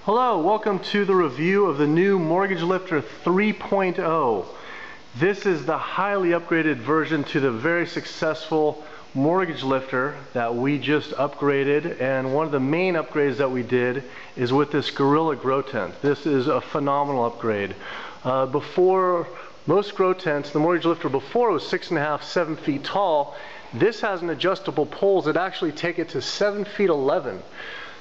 Hello, welcome to the review of the new Mortgage Lifter 3.0. This is the highly upgraded version to the very successful Mortgage Lifter that we just upgraded, and one of the main upgrades that we did is with this Gorilla Grow Tent. This is a phenomenal upgrade. Before most grow tents, the Mortgage Lifter before was 6.5, 7 feet tall. This has an adjustable poles that actually take it to 7 feet 11.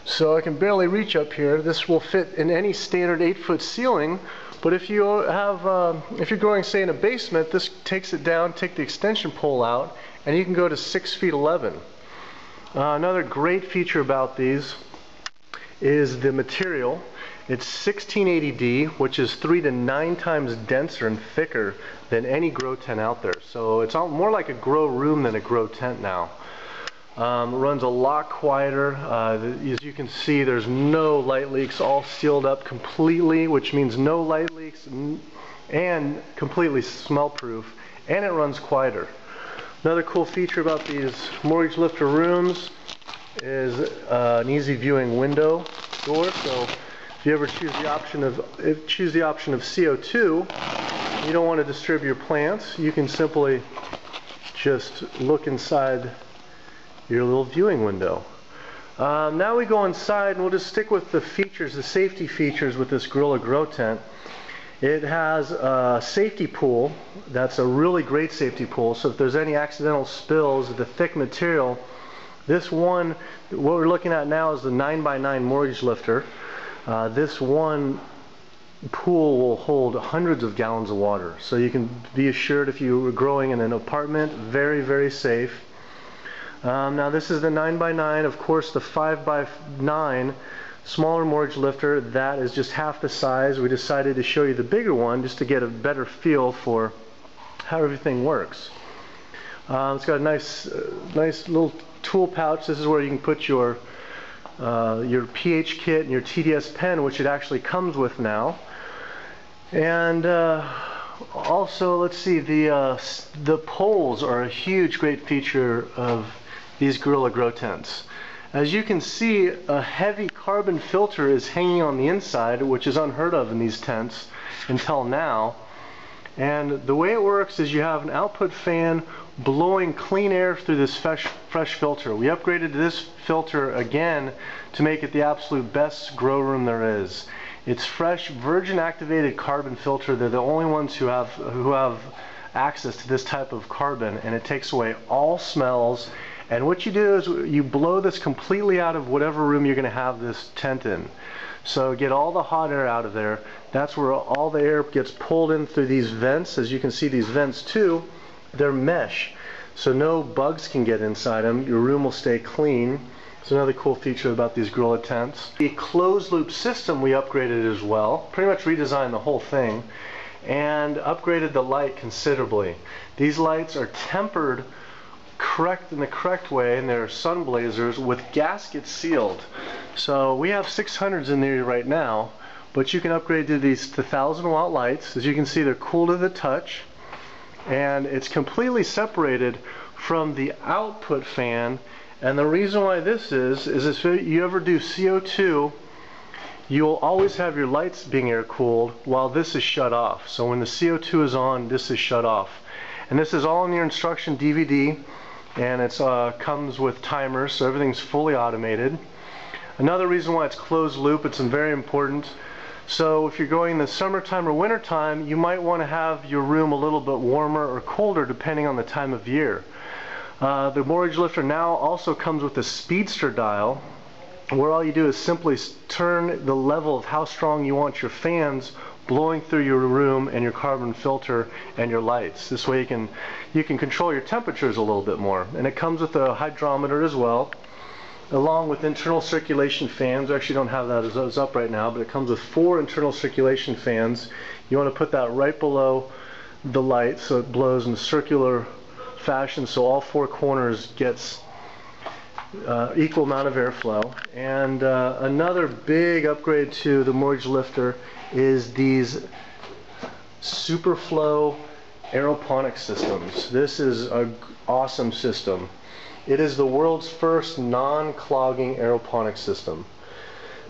So I can barely reach up here. This will fit in any standard 8-foot ceiling, but if you have, if you're growing, say, in a basement, this takes it down, take the extension pole out, and you can go to 6 feet 11. Another great feature about these is the material. It's 1680D, which is 3 to 9 times denser and thicker than any grow tent out there. So it's more like a grow room than a grow tent now. It runs a lot quieter. As you can see, there's no light leaks, all sealed up completely, which means no light leaks and completely smell proof, and it runs quieter. Another cool feature about these Mortgage Lifter rooms is an easy viewing window door. So if you ever choose the option of CO2, you don't want to disturb your plants, you can simply just look inside your little viewing window. Now we go inside, and we'll just stick with the features, the safety features with this Gorilla Grow Tent. It has a safety pool. That's a really great safety pool, so if there's any accidental spills, the thick material, this one, what we're looking at now is the 9x9 Mortgage Lifter. This one pool will hold hundreds of gallons of water, so you can be assured if you were growing in an apartment, very, very safe. Now this is the 9x9. Of course, the 5x9 smaller Mortgage Lifter, that is just half the size. We decided to show you the bigger one just to get a better feel for how everything works. It's got a nice little tool pouch. This is where you can put your pH kit and your TDS pen, which it actually comes with now. And also, let's see, the poles are a huge, great feature of these Gorilla Grow Tents. As you can see, a heavy carbon filter is hanging on the inside, which is unheard of in these tents until now. And the way it works is you have an output fan blowing clean air through this Phresh Filter. We upgraded this filter again to make it the absolute best grow room there is. It's Phresh virgin activated carbon filter. They're the only ones who have access to this type of carbon, and it takes away all smells. And what you do is you blow this completely out of whatever room you're going to have this tent in. So get all the hot air out of there. That's where all the air gets pulled in through these vents. As you can see, these vents too, they're mesh, so no bugs can get inside them. Your room will stay clean. It's another cool feature about these Gorilla tents. The closed loop system we upgraded as well. Pretty much redesigned the whole thing and upgraded the light considerably. These lights are tempered in the correct way, and they're sun blazers with gaskets sealed. So we have 600s in there right now, but you can upgrade to these 1,000-watt lights. As you can see, they're cool to the touch, and it's completely separated from the output fan. And the reason why this is if you ever do CO2, you'll always have your lights being air cooled while this is shut off. So when the CO2 is on, this is shut off. And this is all in your instruction DVD, and it comes with timers, so everything's fully automated. Another reason why it's closed loop, it's very important. So if you're going in the summertime or wintertime, you might want to have your room a little bit warmer or colder depending on the time of year. The Mortgage Lifter now also comes with a Speedster dial, where all you do is simply turn the level of how strong you want your fans blowing through your room and your carbon filter and your lights. This way you can control your temperatures a little bit more. And it comes with a hydrometer as well, along with internal circulation fans. We actually don't have that as up right now, but it comes with 4 internal circulation fans. You want to put that right below the light so it blows in a circular fashion, so all 4 corners gets equal amount of airflow. And another big upgrade to the Mortgage Lifter is these SuperFlow+Aeroponics systems. This is an awesome system. It is the world's first non-clogging aeroponics system.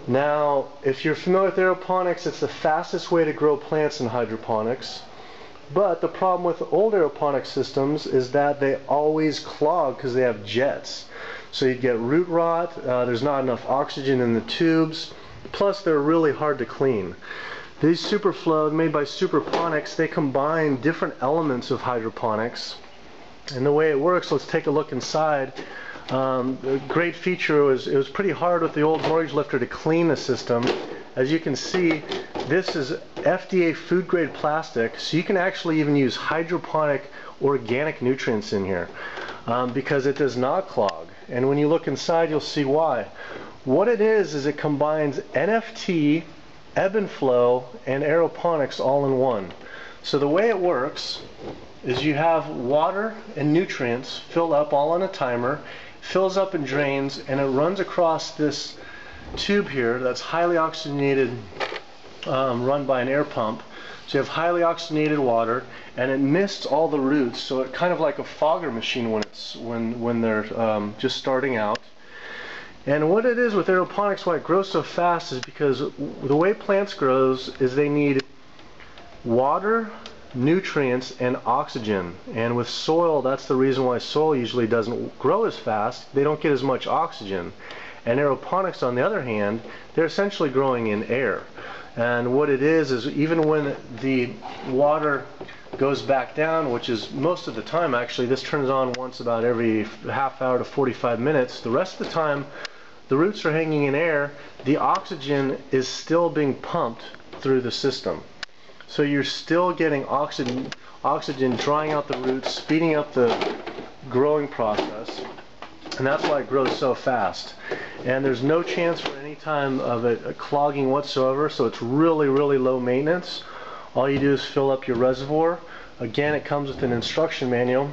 Now, if you're familiar with aeroponics, it's the fastest way to grow plants in hydroponics. But the problem with old aeroponic systems is that they always clog because they have jets. So you get root rot, there's not enough oxygen in the tubes, plus they're really hard to clean. These SuperFlow, made by SuperPonics, they combine different elements of hydroponics. And the way it works, let's take a look inside. The great feature was it was pretty hard with the old mortgage lifter to clean the system. As you can see, this is FDA food grade plastic, so you can actually even use hydroponic organic nutrients in here because it does not clog. And when you look inside, you'll see why. What it is it combines NFT, Ebb&Flow, and Aeroponics all in one. So the way it works is you have water and nutrients filled up all on a timer, fills up and drains, and it runs across this tube here that's highly oxygenated, run by an air pump. So you have highly oxygenated water, and it mists all the roots, so it's kind of like a fogger machine when they're just starting out. And what it is with aeroponics, why it grows so fast, is because the way plants grows is they need water, nutrients, and oxygen. And with soil, that's the reason why soil usually doesn't grow as fast. They don't get as much oxygen. And aeroponics, on the other hand, they're essentially growing in air. And what it is even when the water goes back down, which is most of the time actually, this turns on once about every half hour to 45 minutes, the rest of the time the roots are hanging in air, the oxygen is still being pumped through the system. So you're still getting oxygen drying out the roots, speeding up the growing process, and that's why it grows so fast. And there's no chance for any time of it clogging whatsoever, so it's really, really low maintenance. All you do is fill up your reservoir. Again, it comes with an instruction manual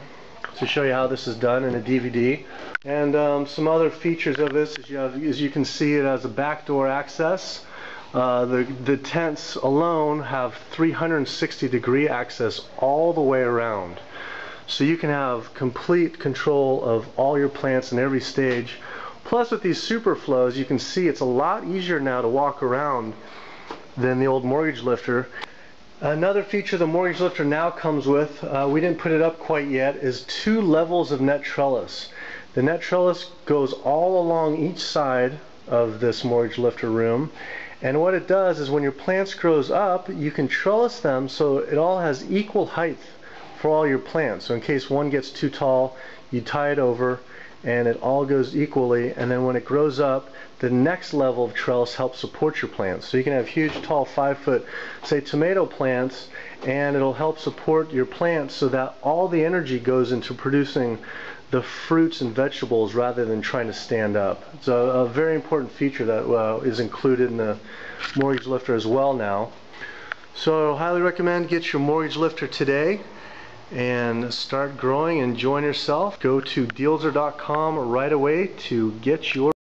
to show you how this is done in a DVD. And some other features of this is as you can see, it has a backdoor access. The tents alone have 360-degree access all the way around. So you can have complete control of all your plants in every stage. Plus with these SuperFlows, you can see it's a lot easier now to walk around than the old mortgage lifter. Another feature the mortgage lifter now comes with, we didn't put it up quite yet, is 2 levels of Net Trellis. The Net Trellis goes all along each side of this mortgage lifter room. And what it does is when your plants grows up, you can trellis them so it all has equal height for all your plants. So in case one gets too tall, you tie it over and it all goes equally, and then when it grows up, the next level of trellis helps support your plants. So you can have huge, tall, 5-foot, say, tomato plants, and it'll help support your plants so that all the energy goes into producing the fruits and vegetables rather than trying to stand up. It's a very important feature that is included in the mortgage lifter as well now. So I highly recommend get your mortgage lifter today and start growing and enjoying yourself. Go to dealser.com right away to get your